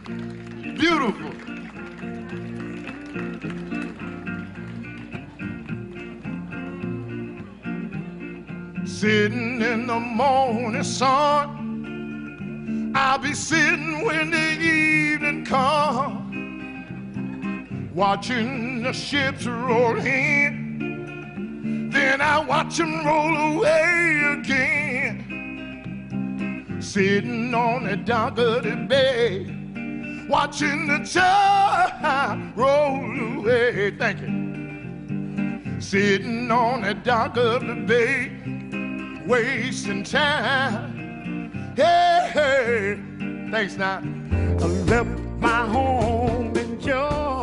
Beautiful. Sitting in the morning sun, I'll be sitting when the evening comes, watching the ships roll in, then I watch them roll away again. Sitting on the dock of the bay, watching the tide roll away. Thank you. Sitting on the dock of the bay, wasting time. Hey, hey. Thanks now. I left my home in Georgia,